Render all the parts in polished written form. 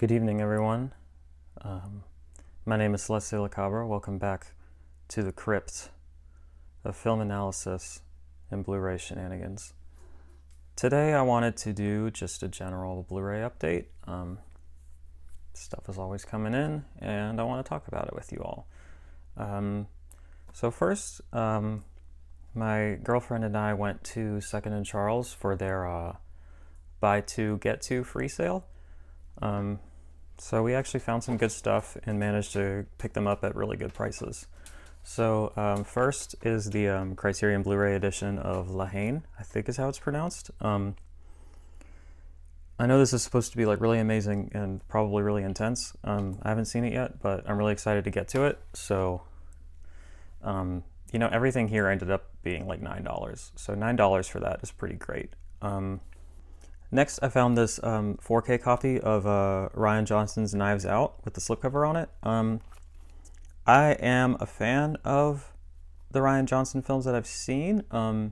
Good evening, everyone. My name is Celeste Cabra. Welcome back to the crypt of film analysis and Blu-ray shenanigans. Today I wanted to do just a general Blu-ray update. Stuff is always coming in, and I want to talk about it with you all. So first, my girlfriend and I went to Second and Charles for their buy two, get two free sale. So we actually found some good stuff and managed to pick them up at really good prices. So first is the Criterion Blu-ray edition of La Haine, I think is how it's pronounced. I know this is supposed to be like really amazing and probably really intense. I haven't seen it yet, but I'm really excited to get to it. So, everything here ended up being like $9. So $9 for that is pretty great. Next, I found this 4K copy of Rian Johnson's Knives Out with the slipcover on it. I am a fan of the Rian Johnson films that I've seen. I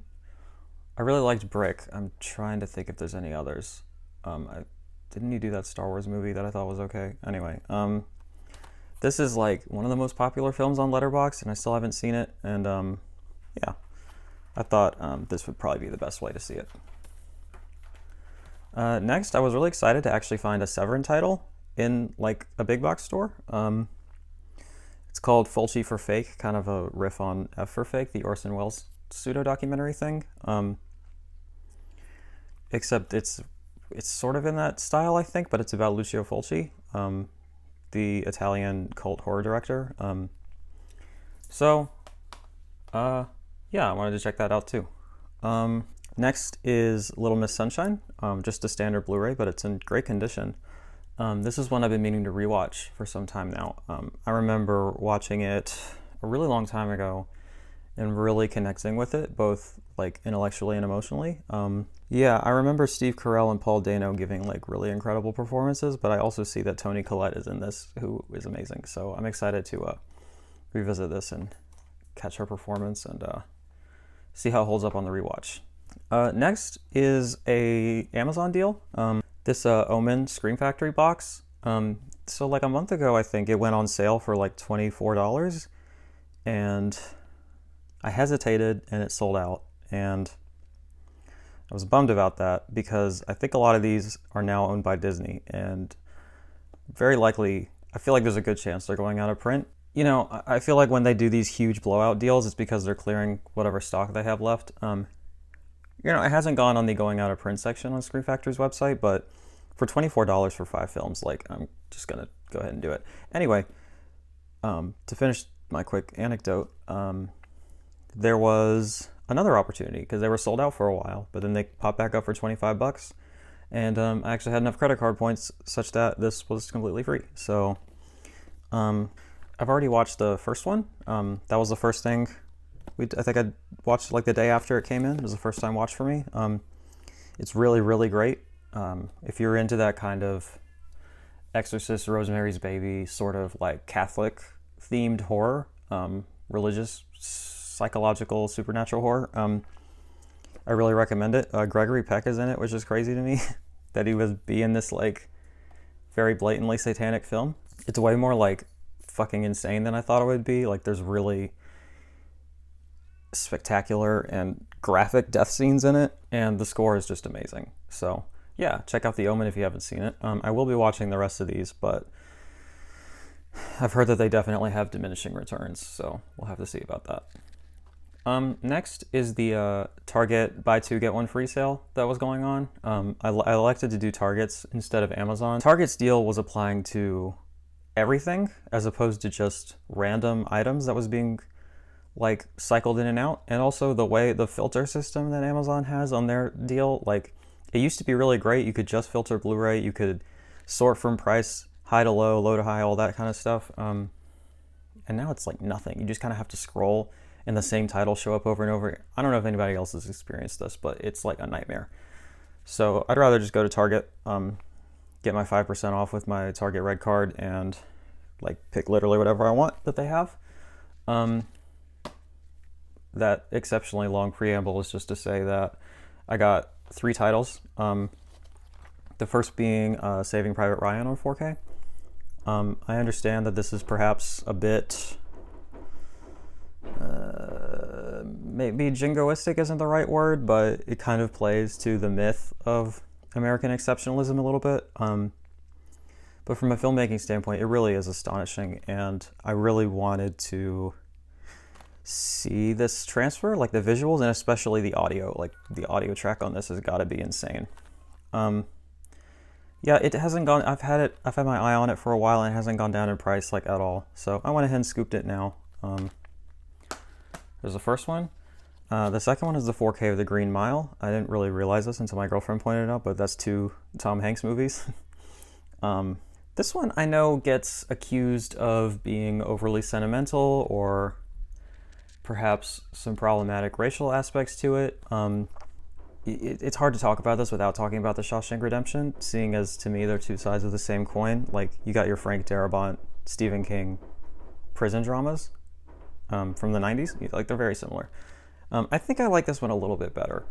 really liked Brick. I'm trying to think if there's any others. Didn't he do that Star Wars movie that I thought was okay? Anyway, this is like one of the most popular films on Letterboxd, and I still haven't seen it. And yeah, I thought this would probably be the best way to see it. Next, I was really excited to actually find a Severin title in like a big box store. It's called Folgi for Fake, kind of a riff on F for Fake, the Orson Welles pseudo-documentary thing. Except it's sort of in that style, I think, but it's about Lucio Fulci, the Italian cult horror director. Yeah, I wanted to check that out too. Next is Little Miss Sunshine, just a standard Blu-ray, but it's in great condition. This is one I've been meaning to rewatch for some time now. I remember watching it a really long time ago and really connecting with it, both like intellectually and emotionally. Yeah, I remember Steve Carell and Paul Dano giving like really incredible performances, but I also see that Toni Collette is in this, who is amazing. So I'm excited to revisit this and catch her performance and see how it holds up on the rewatch. Next is a Amazon deal. This Omen Scream Factory box. So like a month ago, I think it went on sale for like $24, and I hesitated and it sold out, and I was bummed about that because I think a lot of these are now owned by Disney, and very likely, I feel like there's a good chance they're going out of print. You know, I feel like when they do these huge blowout deals, it's because they're clearing whatever stock they have left. It hasn't gone on the going out of print section on Scream Factory's website, but for $24 for 5 films, like, I'm just gonna go ahead and do it. Anyway, to finish my quick anecdote, there was another opportunity because they were sold out for a while, but then they popped back up for $25, and I actually had enough credit card points such that this was completely free. So I've already watched the first one. That was the first thing. I think I watched like the day after it came in. It was the first time watch for me. It's really, really great. If you're into that kind of Exorcist, Rosemary's Baby, sort of like Catholic themed horror, religious, psychological, supernatural horror, I really recommend it. Gregory Peck is in it, which is crazy to me that he would be in this like very blatantly satanic film. It's way more like fucking insane than I thought it would be. Like there's really spectacular and graphic death scenes in it, and the score is just amazing. So yeah, check out The Omen if you haven't seen it. I will be watching the rest of these, but I've heard that they definitely have diminishing returns, so we'll have to see about that. Next is the Target buy two get one free sale that was going on. I elected to do Target's instead of Amazon. Target's deal was applying to everything as opposed to just random items that was being like cycled in and out. And also the way the filter system that Amazon has on their deal, like it used to be really great. You could just filter Blu-ray, you could sort from price, high to low, low to high, all that kind of stuff. And now it's like nothing. You just kind of have to scroll and the same titles show up over and over. I don't know if anybody else has experienced this, but it's like a nightmare. So I'd rather just go to Target, get my 5% off with my Target Red card, and like pick literally whatever I want that they have. That exceptionally long preamble is just to say that I got 3 titles. The The first being Saving Private Ryan on 4K. I understand that this is perhaps a bit, maybe jingoistic isn't the right word, but it kind of plays to the myth of American exceptionalism a little bit. But from a filmmaking standpoint, it really is astonishing, and I really wanted to see this transfer, like the visuals and especially the audio. Like the audio track on this has got to be insane. Yeah, it hasn't gone. I've had my eye on it for a while, and it hasn't gone down in price like at all. So I went ahead and scooped it now. There's the first one. The second one is the 4K of The Green Mile. I didn't really realize this until my girlfriend pointed it out, but that's 2 Tom Hanks movies. This one I know gets accused of being overly sentimental or perhaps some problematic racial aspects to it. It's hard to talk about this without talking about The Shawshank Redemption, seeing as to me they're 2 sides of the same coin. Like you got your Frank Darabont, Stephen King prison dramas from the 90s. Like they're very similar. I think I like this one a little bit better.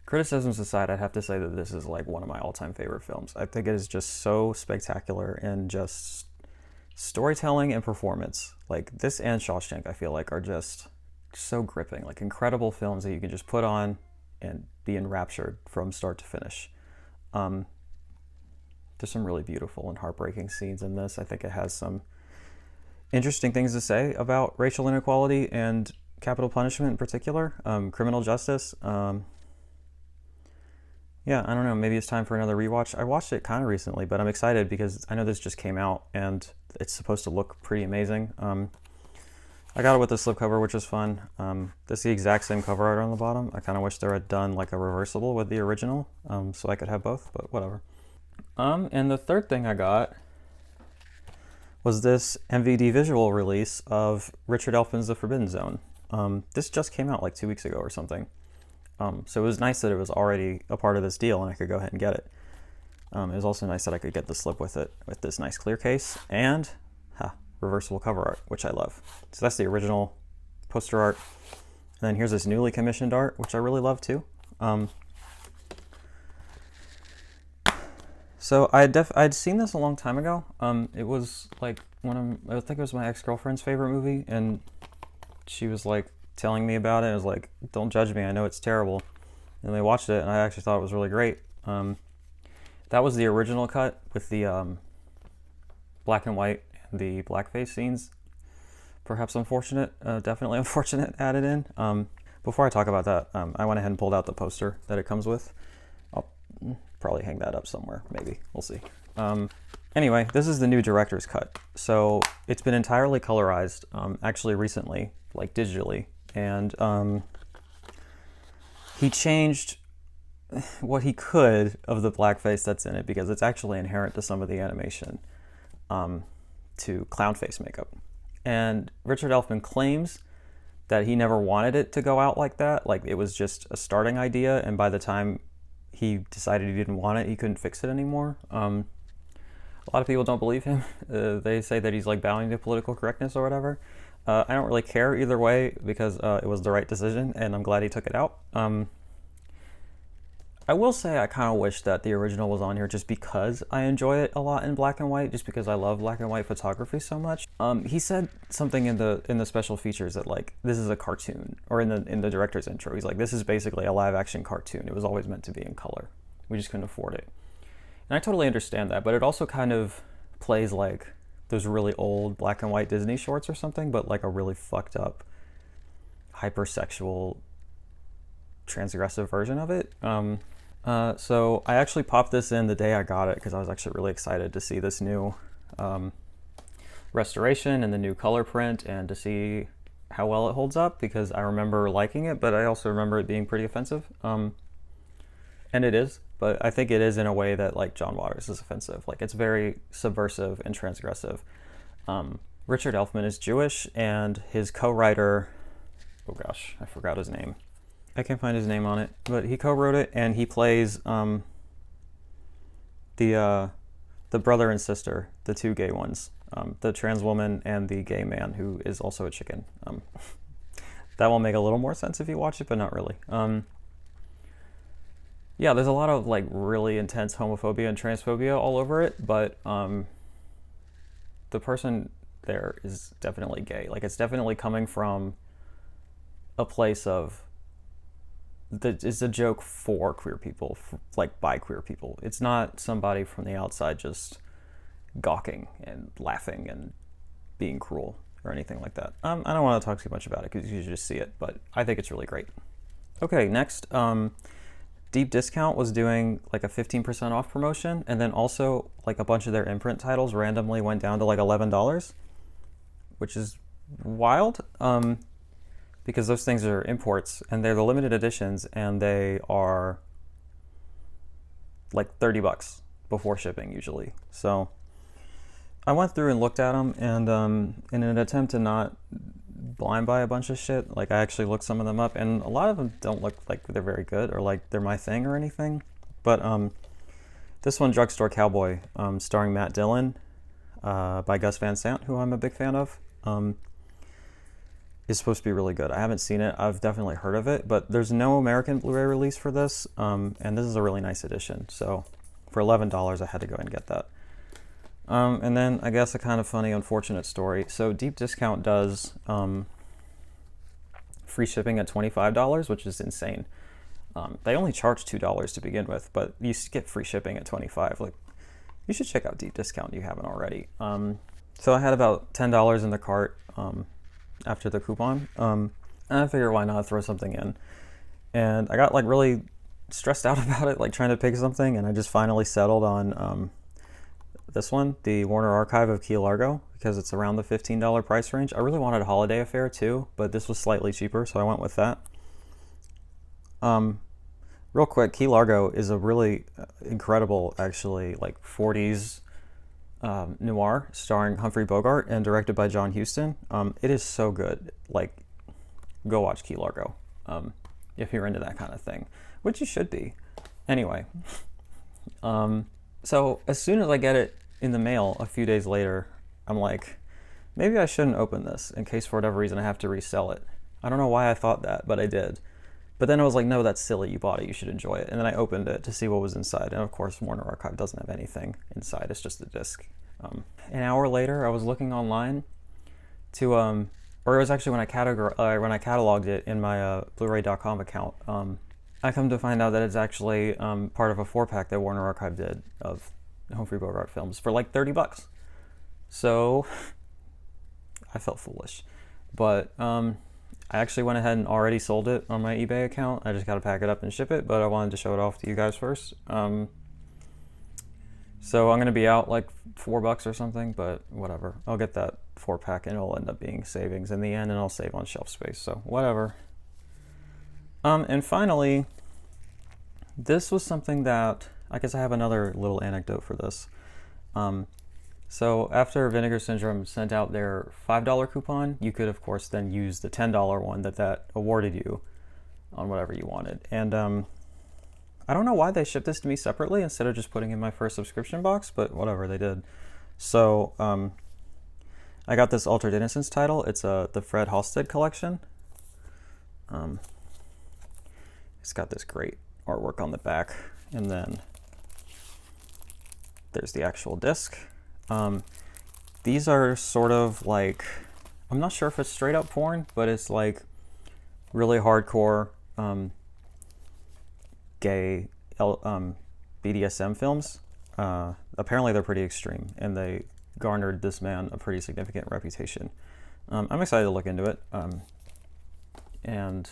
Criticisms aside, I'd have to say that this is like one of my all-time favorite films. I think it is just so spectacular in just storytelling and performance. Like this and Shawshank, I feel like, are just so gripping, like incredible films that you can just put on and be enraptured from start to finish. There's some really beautiful and heartbreaking scenes in this. I think it has some interesting things to say about racial inequality and capital punishment in particular, criminal justice. Yeah, I don't know, maybe it's time for another rewatch. I watched it kind of recently, but I'm excited because I know this just came out and it's supposed to look pretty amazing. I got it with the slipcover, which is fun. This is the exact same cover art on the bottom. I kind of wish they had done like a reversible with the original, so I could have both, but whatever. And the third thing I got was this MVD visual release of Richard Elfman's The Forbidden Zone. This just came out like 2 weeks ago or something. So it was nice that it was already a part of this deal and I could go ahead and get it. It was also nice that I could get the slip with it, with this nice clear case and reversible cover art, which I love. So that's the original poster art. And then here's this newly commissioned art, which I really love too. So I'd seen this a long time ago. It was like I think it was my ex-girlfriend's favorite movie, and she was like telling me about it. I was like, don't judge me, I know it's terrible. And they watched it and I actually thought it was really great. That was the original cut with the black and white and the blackface scenes. Perhaps unfortunate, definitely unfortunate added in. Before I talk about that, I went ahead and pulled out the poster that it comes with. I'll probably hang that up somewhere, maybe, we'll see. Anyway, this is the new director's cut. So it's been entirely colorized, actually recently, like digitally. And he changed what he could of the blackface that's in it because it's actually inherent to some of the animation, to clown face makeup. And Richard Elfman claims that he never wanted it to go out like that. Like it was just a starting idea, and by the time he decided he didn't want it, he couldn't fix it anymore. A lot of people don't believe him. They say that he's like bowing to political correctness or whatever. I don't really care either way because it was the right decision and I'm glad he took it out. I will say I kind of wish that the original was on here just because I enjoy it a lot in black and white, just because I love black and white photography so much. He said something in the special features that like this is a cartoon, or in the director's intro, he's like, this is basically a live action cartoon. It was always meant to be in color. We just couldn't afford it. And I totally understand that, but it also kind of plays like those really old black and white Disney shorts or something, but like a really fucked up, hypersexual, transgressive version of it. So I actually popped this in the day I got it because I was actually really excited to see this new restoration and the new color print and to see how well it holds up, because I remember liking it, but I also remember it being pretty offensive. And it is, but I think it is in a way that like John Waters is offensive. Like it's very subversive and transgressive. Richard Elfman is Jewish, and his co-writer, oh gosh, I forgot his name. I can't find his name on it, but he co-wrote it, and he plays the brother and sister, the two gay ones, the trans woman and the gay man who is also a chicken. That will make a little more sense if you watch it, but not really. Yeah, there's a lot of like really intense homophobia and transphobia all over it, but the person there is definitely gay. Like it's definitely coming from a place of that is a joke for queer people, like by queer people. It's not somebody from the outside just gawking and laughing and being cruel or anything like that. I don't want to talk too much about it because you should just see it, but I think it's really great. Okay, next, Deep Discount was doing like a 15% off promotion, and then also like a bunch of their imprint titles randomly went down to like $11, which is wild. Because those things are imports and they're the limited editions and they are like $30 before shipping usually. So I went through and looked at them, and in an attempt to not blind buy a bunch of shit, like I actually looked some of them up, and a lot of them don't look like they're very good or like they're my thing or anything. But this one, Drugstore Cowboy, starring Matt Dillon, by Gus Van Sant, who I'm a big fan of, is supposed to be really good. I haven't seen it. I've definitely heard of it, but there's no American Blu-ray release for this, and this is a really nice edition. So for $11, I had to go and get that. And then I guess a kind of funny, unfortunate story. So Deep Discount does free shipping at $25, which is insane. They only charge $2 to begin with, but you get free shipping at $25. Like, you should check out Deep Discount if you haven't already. So I had about $10 in the cart after the coupon, and I figured why not throw something in. And I got like really stressed out about it, like trying to pick something, and I just finally settled on this one, the Warner Archive of Key Largo, because it's around the $15 price range. I really wanted a holiday affair too, but this was slightly cheaper, so I went with that. Real quick, Key Largo is a really incredible, actually, like 40s noir starring Humphrey Bogart and directed by John Huston. It is so good. Like, go watch Key Largo if you're into that kind of thing, which you should be. Anyway, so as soon as I get it in the mail a few days later, I'm like, maybe I shouldn't open this in case for whatever reason I have to resell it. I don't know why I thought that, but I did. But then I was like, no, that's silly. You bought it. You should enjoy it. And then I opened it to see what was inside. And of course, Warner Archive doesn't have anything inside. It's just a disc. An hour later, I was looking online to, or it was actually when I cataloged it in my Blu-ray.com account. I come to find out that it's actually part of a 4-pack that Warner Archive did of Humphrey Bogart films for like $30. So I felt foolish. But I actually went ahead and already sold it on my eBay account. I just got to pack it up and ship it, but I wanted to show it off to you guys first. So I'm going to be out like $4 or something, but whatever. I'll get that 4-pack and it'll end up being savings in the end, and I'll save on shelf space, so whatever. And finally, this was something that, I guess I have another little anecdote for this. So after Vinegar Syndrome sent out their $5 coupon, you could, of course, then use the $10 one that awarded you on whatever you wanted. And I don't know why they shipped this to me separately instead of just putting in my first subscription box, but whatever, they did. So I got this Altered Innocence title. It's the Fred Halstead collection. It's got this great artwork on the back, and then there's the actual disc. These are sort of like, I'm not sure if it's straight up porn, but it's like really hardcore gay BDSM films. Apparently they're pretty extreme, and they garnered this man a pretty significant reputation. I'm excited to look into it and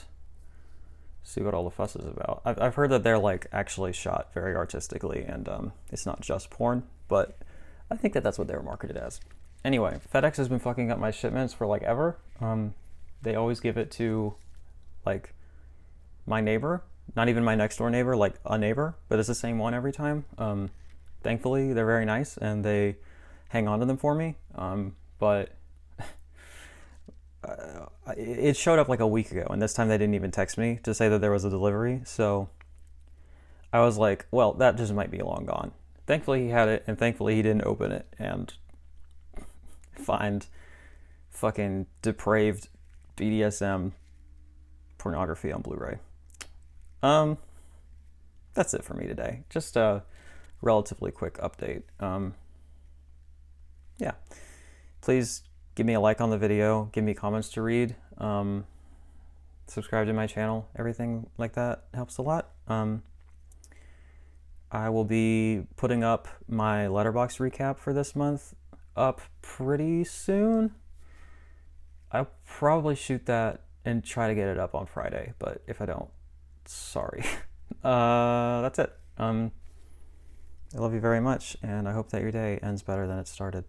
see what all the fuss is about. I've heard that they're like actually shot very artistically, and it's not just porn, but I think that's what they were marketed as. Anyway, FedEx has been fucking up my shipments for like ever. They always give it to like my neighbor, not even my next door neighbor, like a neighbor, but it's the same one every time. Thankfully, they're very nice and they hang on to them for me. But it showed up like a week ago, and this time they didn't even text me to say that there was a delivery. So I was like, well, that just might be long gone. Thankfully he had it, and thankfully he didn't open it and find fucking depraved BDSM pornography on Blu-ray. that's it for me today. Just a relatively quick update. Yeah, please give me a like on the video, give me comments to read, subscribe to my channel, everything like that helps a lot. I will be putting up my letterbox recap for this month up pretty soon. I'll probably shoot that and try to get it up on Friday, but if I don't, sorry. That's it. I love you very much, and I hope that your day ends better than it started.